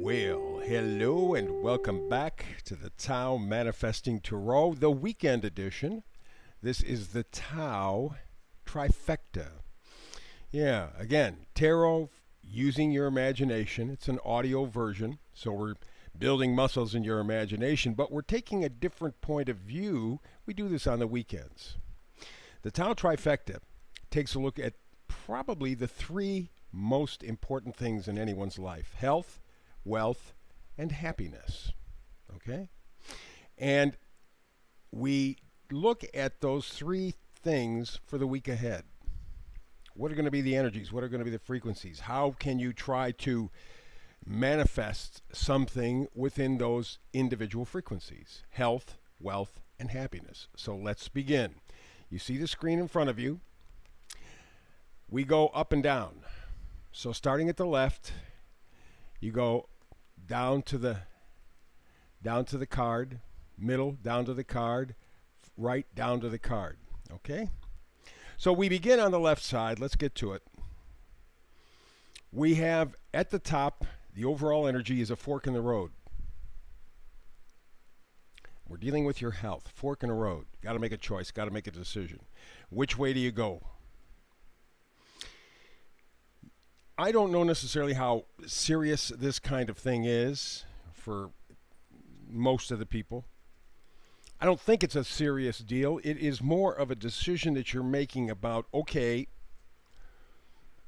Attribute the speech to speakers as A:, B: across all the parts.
A: Well, hello and welcome back to the Tao Manifesting Tarot, the weekend edition. This is the Tao Trifecta. Yeah, again, tarot using your imagination. It's an audio version, so we're building muscles in your imagination, but we're taking a different point of view. We do this on the weekends. The Tao Trifecta takes a look at probably the three most important things in anyone's life: health, wealth, and happiness. Okay? And we look at those three things for the week ahead. What are going to be the energies? What are going to be the frequencies? How can you try to manifest something within those individual frequencies? Health, wealth, and happiness. So let's begin. You see the screen in front of you. We go up and down. So starting at the left, you go down to the card, middle down to the card, right down to the card. Okay? So we begin on the left side. Let's get to it. We have at the top, the overall energy is a fork in the road. We're dealing with your health. Fork in the road. Got to make a choice. Got to make a decision. Which way do you go? I don't know necessarily how serious this kind of thing is for most of the people. I don't think it's a serious deal. It is more of a decision that you're making about, okay,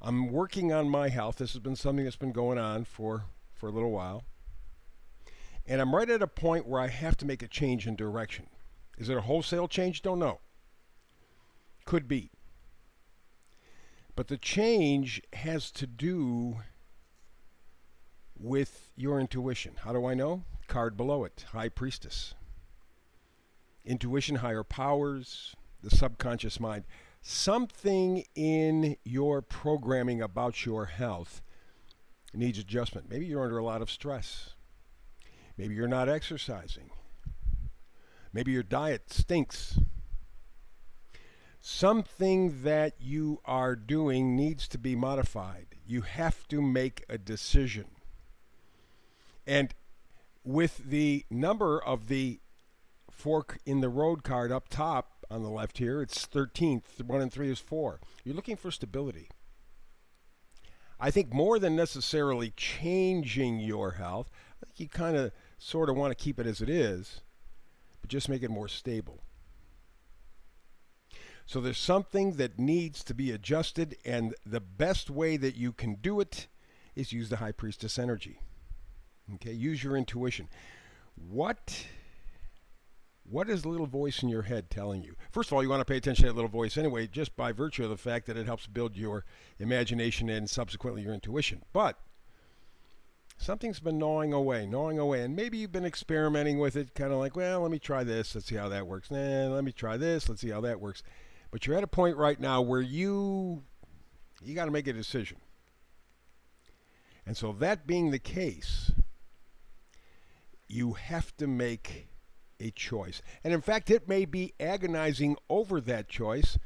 A: I'm working on my health. This has been something that's been going on for a little while. And I'm right at a point where I have to make a change in direction. Is it a wholesale change? Don't know. Could be. But the change has to do with your intuition. How do I know? Card below it, High Priestess. Intuition, higher powers, the subconscious mind. Something in your programming about your health needs adjustment. Maybe you're under a lot of stress. Maybe you're not exercising. Maybe your diet stinks. Something that you are doing needs to be modified. You have to make a decision. And with the number of the fork in the road card up top on the left here, it's 13th. 1 and 3 is 4. You're looking for stability. I think more than necessarily changing your health, I think you kind of sort of want to keep it as it is, but just make it more stable. So there's something that needs to be adjusted, and the best way that you can do it is use the High Priestess energy. Okay, use your intuition. What is the little voice in your head telling you? First of all, you want to pay attention to that little voice anyway, just by virtue of the fact that it helps build your imagination and subsequently your intuition. But something's been gnawing away, and maybe you've been experimenting with it, kind of like, well, let me try this, let's see how that works. Let me try this, let's see how that works. But you're at a point right now where you got to make a decision. And so that being the case, you have to make a choice. And in fact, it may be agonizing over that choice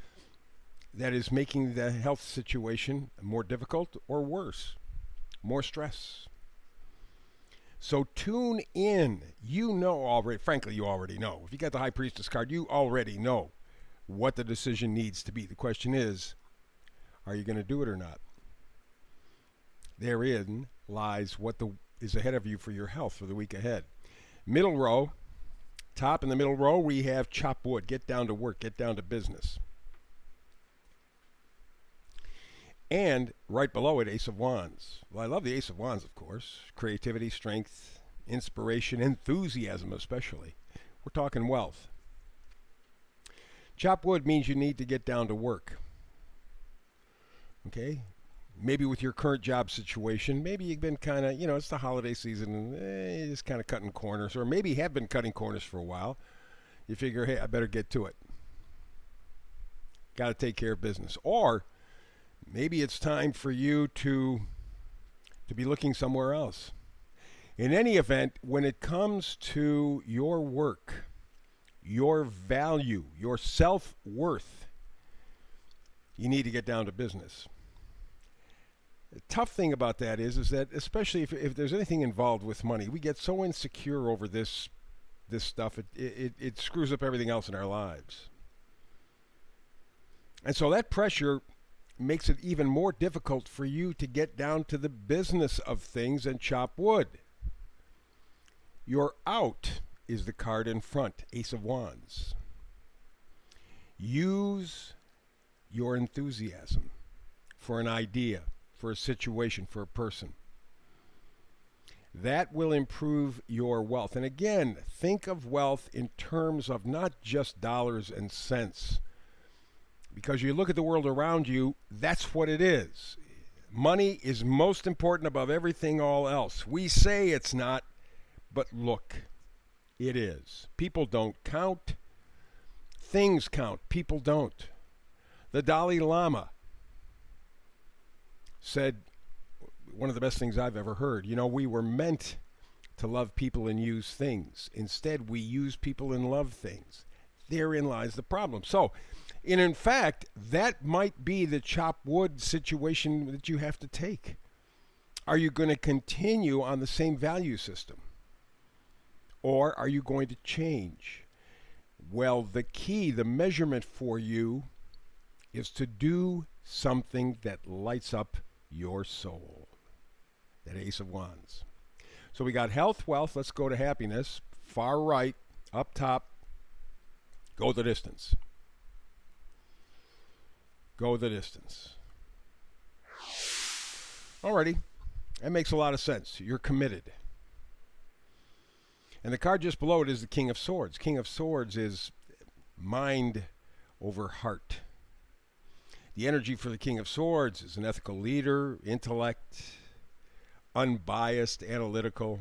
A: that is making the health situation more difficult or worse, more stress. So tune in. You know already, frankly, you already know. If you got the High Priestess card, you already know what the decision needs to be. The question is, are you going to do it or not? Therein lies what is ahead of you for your health for the week ahead. Middle row, top in the middle row, we have chop wood. Get down to work. Get down to business. And right below it, Ace of Wands. Well, I love the Ace of Wands, of course. Creativity, strength, inspiration, enthusiasm especially. We're talking wealth. Chop wood means you need to get down to work. Okay? Maybe with your current job situation, maybe you've been kind of, it's the holiday season and you're just kind of cutting corners, or maybe you have been cutting corners for a while. You figure, hey, I better get to it. Got to take care of business. Or maybe it's time for you to be looking somewhere else. In any event, when it comes to your work, your value, your self-worth, you need to get down to business. The tough thing about that is that especially if there's anything involved with money, we get so insecure over this stuff. It screws up everything else in our lives. And so that pressure makes it even more difficult for you to get down to the business of things and chop wood. Your out is the card in front, Ace of Wands. Use your enthusiasm for an idea, for a situation, for a person. That will improve your wealth. And again, think of wealth in terms of not just dollars and cents. Because you look at the world around you, that's what it is. Money is most important above everything all else. We say it's not, but look, it is. People don't count. Things count. People don't. The Dalai Lama said one of the best things I've ever heard. You know, we were meant to love people and use things. Instead, we use people and love things. Therein lies the problem. So, in fact, that might be the chop wood situation that you have to take. Are you going to continue on the same value system? Or are you going to change? Well, the key, the measurement for you is to do something that lights up your soul. That Ace of Wands. So we got health, wealth. Let's go to happiness. Far right, up top. Go the distance. Go the distance. Alrighty. That makes a lot of sense. You're committed. And the card just below it is the King of Swords. King of Swords is mind over heart. The energy for the King of Swords is an ethical leader, intellect, unbiased, analytical.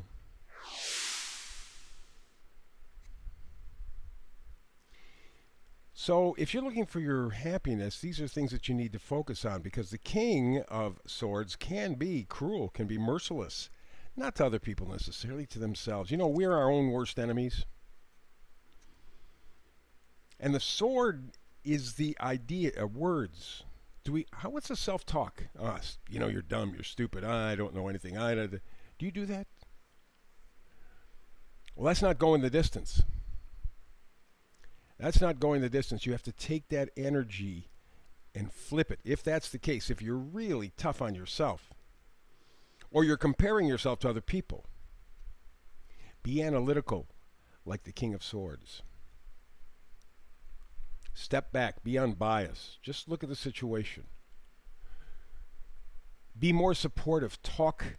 A: So if you're looking for your happiness, these are things that you need to focus on, because the King of Swords can be cruel, can be merciless. Not to other people necessarily, to themselves. You know, we're our own worst enemies. And the sword is the idea, words. What's the self-talk? You know, you're dumb, you're stupid, I don't know anything. Do you do that? Well, that's not going the distance. That's not going the distance. You have to take that energy and flip it. If that's the case, if you're really tough on yourself, or you're comparing yourself to other people, be analytical like the King of Swords. Step back, be unbiased. Just look at the situation. Be more supportive. Talk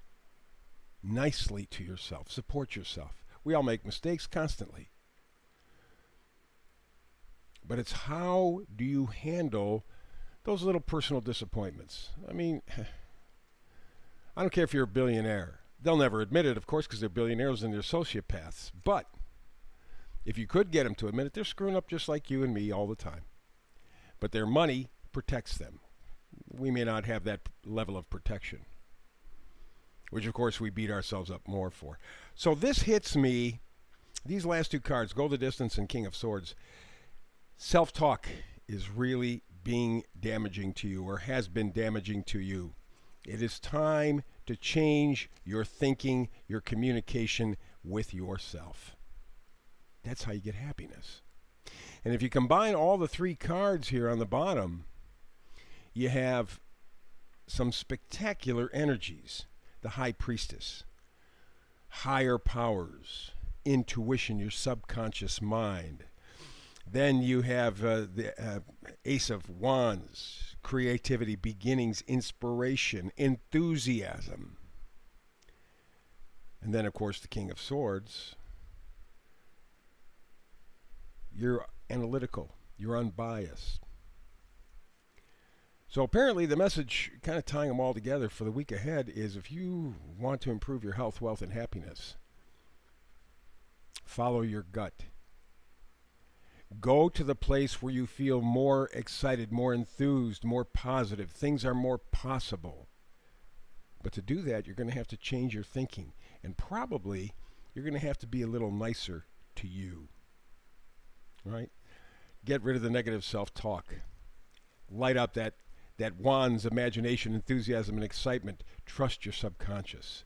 A: nicely to yourself. Support yourself. We all make mistakes constantly. But it's how do you handle those little personal disappointments? I mean, I don't care if you're a billionaire. They'll never admit it, of course, because they're billionaires and they're sociopaths. But if you could get them to admit it, they're screwing up just like you and me all the time. But their money protects them. We may not have that level of protection, which, of course, we beat ourselves up more for. So this hits me, these last two cards, Go the Distance and King of Swords. Self-talk is really being damaging to you, or has been damaging to you. It is time to change your thinking, your communication with yourself. That's how you get happiness. And if you combine all the three cards here on the bottom, you have some spectacular energies. The High Priestess, higher powers, intuition, your subconscious mind. Then you have the Ace of Wands, creativity, beginnings, inspiration, enthusiasm. And then, of course, the King of Swords. You're analytical. You're unbiased. So apparently the message, kind of tying them all together for the week ahead, is if you want to improve your health, wealth, and happiness, follow your gut. Go to the place where you feel more excited, more enthused, more positive. Things are more possible. But to do that, you're going to have to change your thinking. And probably you're going to have to be a little nicer to you. Right? Get rid of the negative self-talk. Light up that that wands imagination, enthusiasm, and excitement. Trust your subconscious.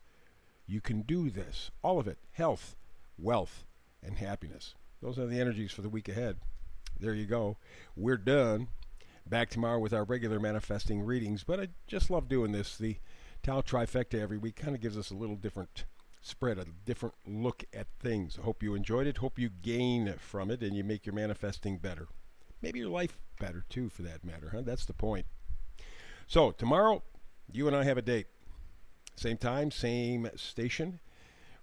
A: You can do this. All of it. Health, wealth, and happiness. Those are the energies for the week ahead. There you go. We're done. Back tomorrow with our regular manifesting readings. But I just love doing this. The Tao Trifecta every week kind of gives us a little different spread, a different look at things. I hope you enjoyed it. Hope you gain from it and you make your manifesting better. Maybe your life better, too, for that matter. Huh? That's the point. So, tomorrow, you and I have a date. Same time, same station.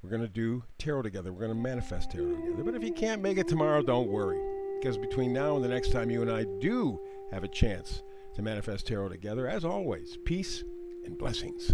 A: We're going to do tarot together. We're going to manifest tarot together. But if you can't make it tomorrow, don't worry. Because between now and the next time you and I do have a chance to manifest tarot together, as always, peace and blessings.